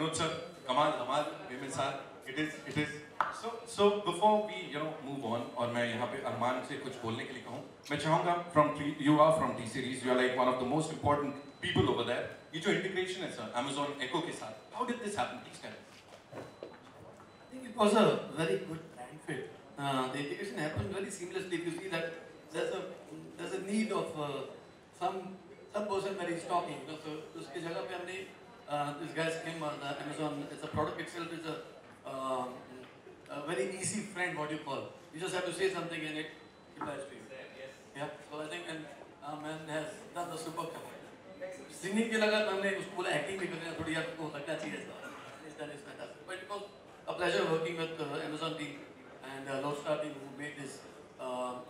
Vinod sir, Kamal, बेमिसाल, it is. So before we move on और मैं यहाँ पे अरमान से कुछ बोलने के लिए कहूँ, मैं चाहूँगा you are from T series, you are like one of the most important people over there. ये जो integration है sir, Amazon Echo के साथ, how did this happen? Please tell me. I think it was a very good brand fit. The integration happened very seamlessly. If you see that there's a need of some person that is talking. So उसके जगह पे हमने this guys came on Amazon. It's a product itself is a very easy friend. What you call. You just have to say something and it replies to you. Yeah. So I think and man has done the super job. Singing के लगा तो हमने उसको बोला acting भी करना थोड़ी यार को लगना चाहिए इस तरह से fantastic. But it was a pleasure working with Amazon team and Lodestar team who made this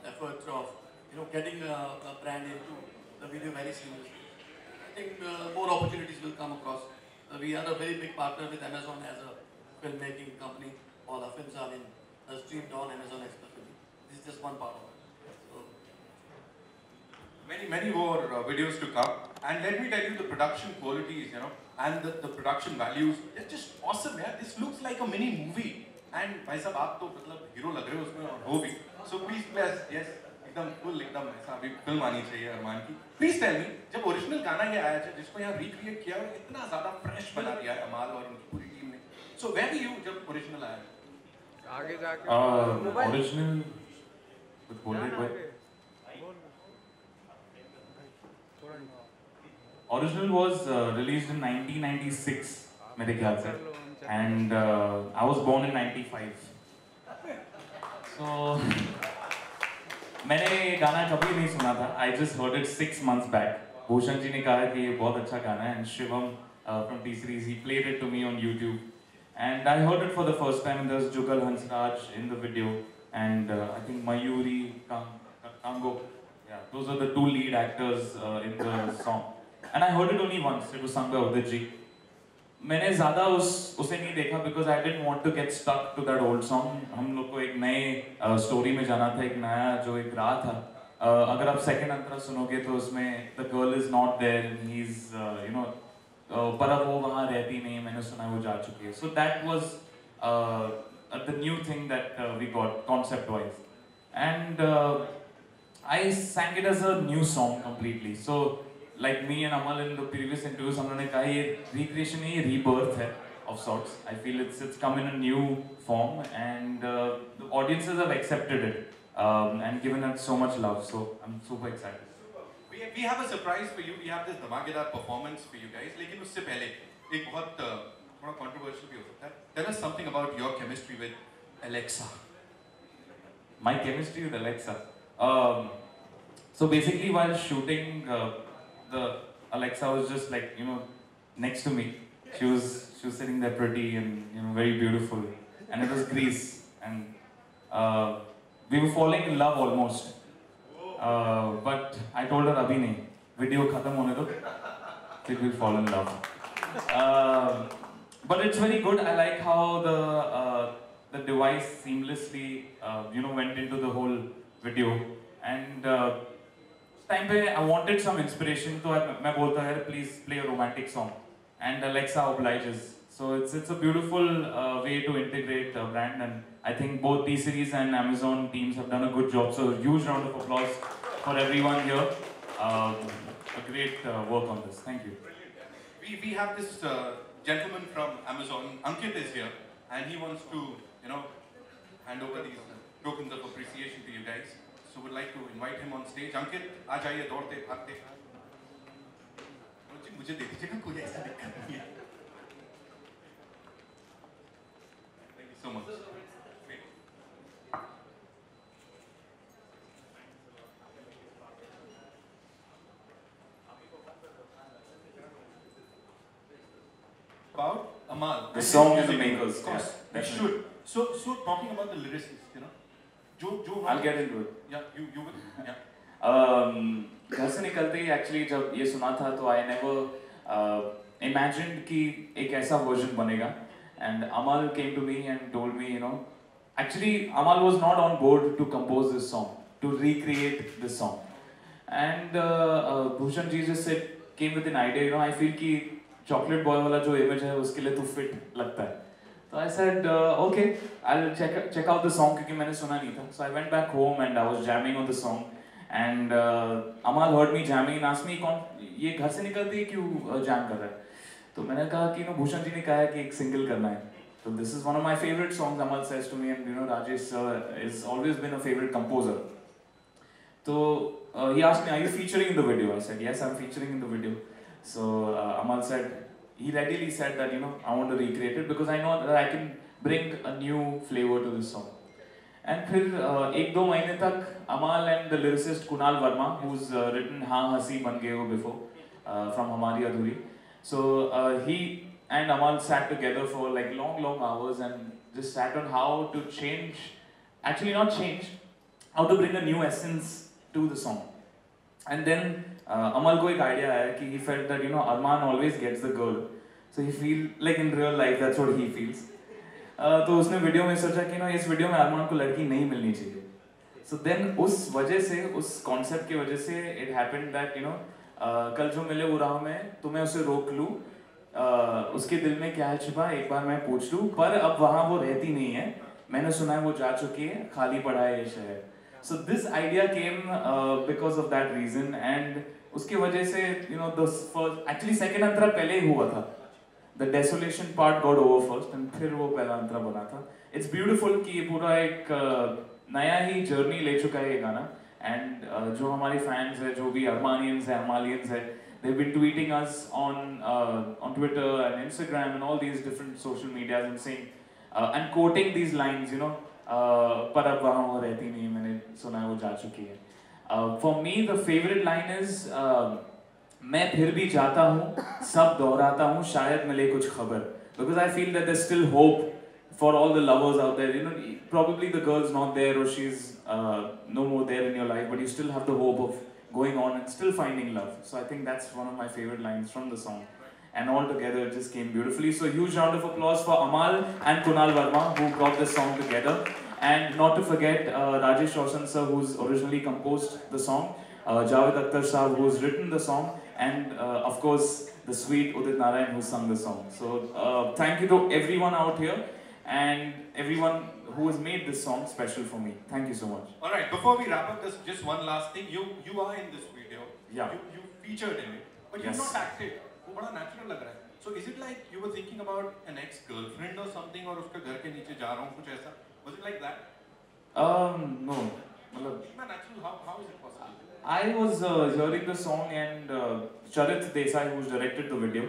effort of getting a brand into the video very seamlessly. I think more opportunities will come across. We are a very big partner with Amazon as a filmmaking company. All our films are streamed on Amazon exclusively. This is just one part of it. So, many more videos to come, and let me tell you the production qualities, and the production values. It's just awesome, yeah. This looks like a mini movie, and भाई साहब आप तो मतलब hero लग रहे हो उसमें और हो भी. So please, yes, एकदम full एकदम ऐसा अभी फिल्म आनी चाहिए अरमान की. Please tell me, जब ओरिजिनल गाना ये आया था जिसको यहाँ recreate किया और इतना ज़्यादा fresh बना दिया है अमाल और उनकी पूरी टीम ने. So where were you जब ओरिजिनल आया? आगे जाके ओरिजिनल कुछ बोल रहे कोई? Original was released in 1996 मेरे ख्याल से, and I was born in 95. So मैंने ये गाना कभी नहीं सुना था. I just heard it 6 months back. Bhushan ji ने कहा कि ये बहुत अच्छा गाना है, and Shivam from T series he played it to me on YouTube, and I heard it for the first time. And there was Jugal Hansraj in the video, and I think Mayuri Kango. Yeah, those are the two lead actors in the song. And I heard it only once. It was sung by Udit ji. मैंने ज़्यादा उसे नहीं देखा because I didn't want to get stuck to that old song. हम लोग को एक नए स्टोरी में जाना था, एक नया जो एक राह था. अगर आप सेकंड अंतरा सुनोगे तो उसमें the girl is not there and he's पर अब वो वहाँ रहती नहीं, मैंने सुना वो जा चुकी है. So that was the new thing that we got concept wise, and I sang it as a new song completely. So like me and Amal in the previous interviews, हमने कहा ये recreation है, ये rebirth है of sorts. I feel it's come in a new form, and the audiences have accepted it and given it so much love. So I'm super excited. We have a surprise for you. We have this धमाकेदार performance for you guys. लेकिन उससे पहले एक बहुत थोड़ा controversial भी हो सकता है. Tell us something about your chemistry with Alexa. My chemistry with Alexa. So basically, while shooting, the Alexa was just like next to me. She was sitting there pretty and very beautiful, and it was Greece, and we were falling in love almost. But I told her abhi nahi, video khatam hone do, then we'll fall in love. But it's very good. I like how the device seamlessly went into the whole video, and time पे I wanted some inspiration, तो मैं बोलता है please play a romantic song, and Alexa obliges. So it's a beautiful way to integrate a brand, and I think both T series and Amazon teams have done a good job. So huge round of applause for everyone here. A great work on this. Thank you. We have this gentleman from Amazon, Ankit is here, and he wants to hand over these tokens of appreciation to you guys. So would like to invite him on stage. Ankit, आ जाइए दौड़ते भागते. मुझे दे दीजिएगा, कोई ऐसा दिक्कत नहीं है. Thank you so much. About Amal. The song is the makers. Of course, Yeah, we should. So talking about the lyricists, I'll get into it. Yeah, you will. Yeah. घर से निकलते ही actually जब ये सुना था तो I never imagined कि एक ऐसा version बनेगा, and Amal came to me and told me, actually Amal was not on board to compose this song, to recreate this song, and Bhushan ji just said, came with an idea, I feel कि chocolate boy वाला जो image है उसके लिए तू fit लगता है. So I said, okay, I'll check out the song क्योंकि मैंने सुना नहीं था. So I went back home and I was jamming on the song. And Amal heard me jamming and asked me, कौन ये घर से निकलती है क्यों jam कर रहा है? तो मैंने कहा कि भूषण जी ने कहा है कि एक सिंगल करना है. So this is one of my favorite songs, Amal says to me, and Rajesh has always been a favorite composer. So he asked me, are you featuring in the video? I said, yes, I'm featuring in the video. So Amal said, he readily said that I want to recreate it because I know that I can bring a new flavor to this song. And फिर 1-2 महीने तक Amal and the lyricist Kunal Verma, who's written हाँ हंसी बन गए हो before from हमारी अधूरी. So he and Amal sat together for like long hours and just sat on how to change, actually not change, how to bring a new essence to the song. And then Amal को एक idea आया कि he felt that Arman always gets the girl, so he feel like in real life that's what he feels. तो उसने video में सोचा कि इस वीडियो में अरमान को लड़की नहीं मिलनी चाहिए. So then उस वजह से, उस कॉन्सेप्ट की वजह से it happened that कल जो मिले वो राह में तो मैं उसे रोक लूँ, उसके दिल में क्या है छिपा एक बार मैं पूछ लूँ, पर अब वहाँ वो रहती नहीं है, मैंने सुना है वो जा चुकी है, खाली पड़ा है ये शहर. So this idea came because of that reason, and उसकी वजह से the first, actually second अंतरा पहले ही हुआ था. The desolation part got over first, and फिर वो पहला अंतरा बना था. It's beautiful कि ये पूरा एक नया ही जर्नी ले चुका है ये गाना, and जो हमारे fans हैं, जो भी Armanians हैं, Amalians हैं, they've been tweeting us on Twitter and Instagram and all these different social medias and saying and quoting these lines, पर अब वहाँ वो रहती नहीं, मैंने सुना है वो जा चुकी है. For me, the favorite line is मैं फिर भी जाता हूँ, सब दोहराता हूँ, शायद मिले कुछ खबर. Because I feel that there's still hope for all the lovers out there. Probably the girl's not there or she's no more there in your life, but you still have the hope of going on and still finding love. So I think that's one of my favorite lines from the song. And all together it just came beautifully. So huge round of applause for Amal and Kunal Verma who brought this song together. And not to forget Rajesh Roshan sir, who's originally composed the song, Javed Akhtar Saab, who's written the song, and of course the sweet Udit Narayan who sung the song. So thank you to everyone out here and everyone who has made this song special for me. Thank you so much. All right, before we wrap up, just one last thing. You are in this video. Yeah. You featured in it, but Yes. you've not acted. वो बड़ा natural लग रहा है. So is it like you were thinking about an ex-girlfriend or something, और उसके घर के नीचे जा रहा हूँ कुछ ऐसा? Was it like that? No. मतलब इतना natural, how is it possible? I was hearing the song and Charit Desai, who's directed the video,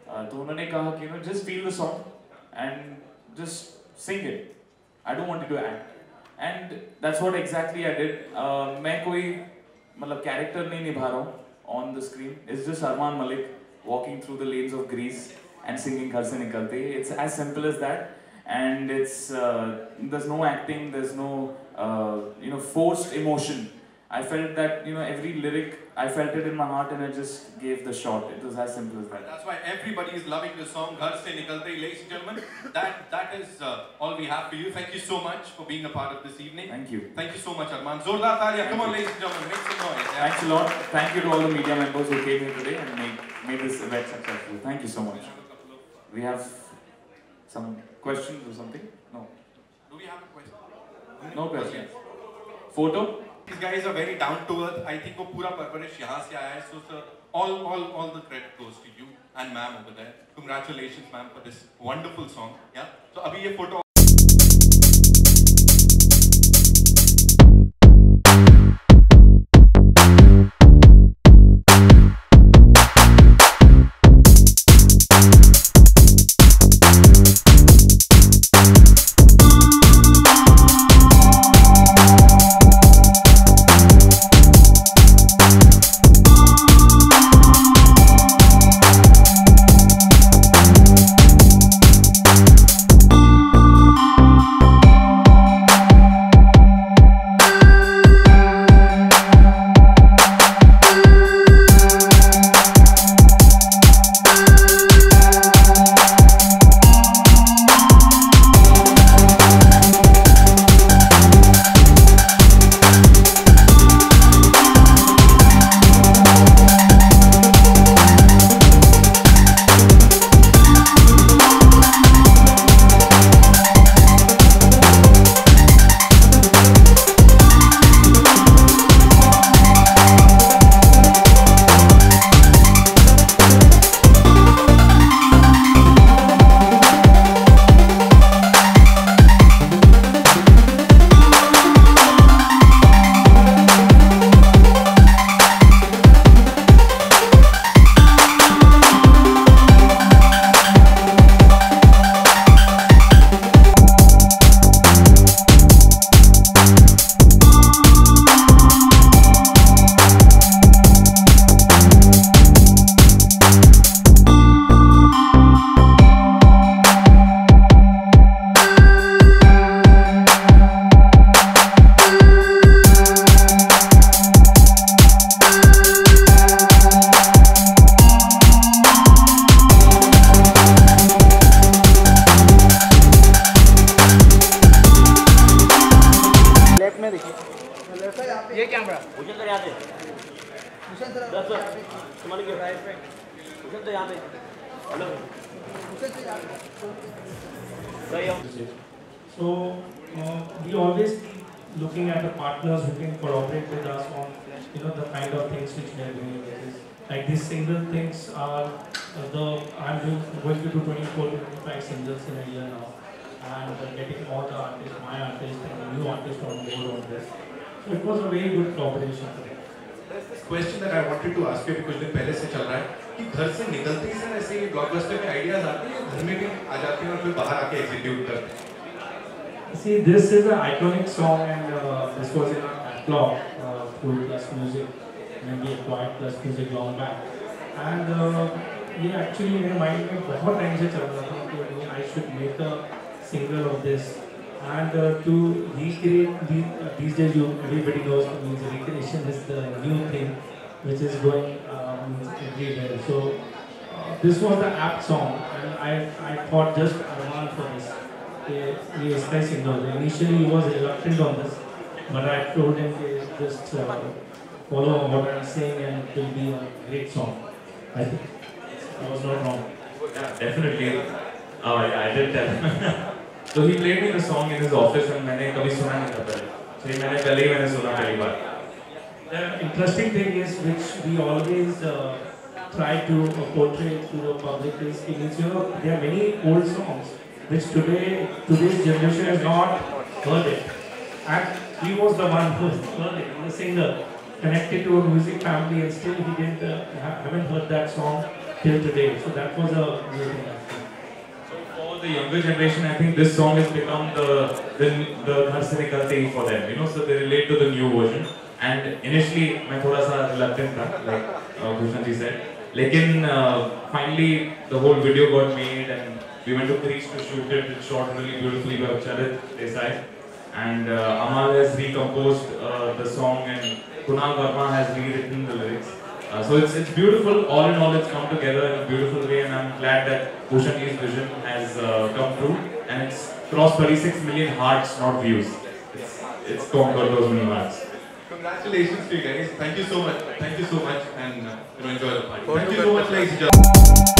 तो उन्होंने कहा कि just feel the song and just sing it. I don't want you to act. And that's what exactly I did. मैं कोई मतलब character नहीं निभा रहा हूँ on the screen. It's just Arman Malik walking through the lanes of Greece and singing घर से निकलते. It's as simple as that. And it's there's no acting, there's no forced emotion. I felt that every lyric, I felt it in my heart and I just gave the shot. It was as simple as that. That's why everybody is loving the song Ghar Se Nikalte. Ladies and gentlemen, that is all we have for you. Thank you so much for being a part of this evening. Thank you. Thank you so much, Arman. Zordar Talia. Come on, ladies and gentlemen, make some noise. Yeah? Thanks a lot. Thank you to all the media members who came here today and made this event successful. Thank you so much. We have some questions or something? No. Do we have a question? No questions. Photo? These guys are very down to earth. I think वो पूरा परवरिश यहाँ से आया है. So sir, all the credit goes to you and ma'am over there. Congratulations, ma'am, for this wonderful song. Yeah. So अभी ये photo So we always keep looking at the partners who can collaborate with us on the kind of things which we are doing. Like these single things are I'm going to do 24 to 25 singles in a year now, and getting all the artists, my artists and the new artists on board on this. So it was a very good collaboration for me. There's this question that I wanted to ask you अभी कुछ दिन पहले से चल रहा है कि घर से निकलते ही सर ऐसे ब्लॉकबस्टर में आइडियाज आते हैं घर में भी आ जाते हैं और फिर बाहर आके एग्जीक्यूट करते हैं. See, this is an iconic song, and this was in our catalog, Full Plus Music, when we acquired Plus Music long back. And ये actually मेरे mind में बहुत टाइम से चल रहा था कि I should make a single of this. And to recreate these days, everybody knows that recreation is the new thing which is going everywhere. So this was the apt song, and I thought just Arman for this. He is nice indoors. Initially he was reluctant on this, but I told him just follow what I'm saying and it will be a great song. I think I was not wrong. Yeah, definitely. I did tell him. So he played me the song in his office and मैंने कभी सुना नहीं था पहले. So मैंने पहले ही सुना पहली बार. The interesting thing is, which we always try to portray to the public, is there are many old songs which today's generation has not heard it. And he was the one who heard it, the singer, connected to a music family, and still he haven't heard that song till today. So that was a new thing. So for the younger generation, I think this song has become the Ghar Se Nikalte Hi for them. So they relate to the new version. And initially, मैं थोड़ा सा reluctant था, like Bhushan ji said. लेकिन finally the whole video got made and we went to Greece to shoot it. It's shot really beautifully by Charit Desai, and Amal has recomposed the song, and Kunal Verma has rewritten the lyrics. So it's beautiful. All in all, it's come together in a beautiful way, and I'm glad that Bhushan ji's vision has come true, and it's crossed 36 million hearts, not views. It's conquered those many hearts. Congratulations to you guys. Thank you so much. Thank you so much, and enjoy the party. Thank you so much, ladies and gentlemen.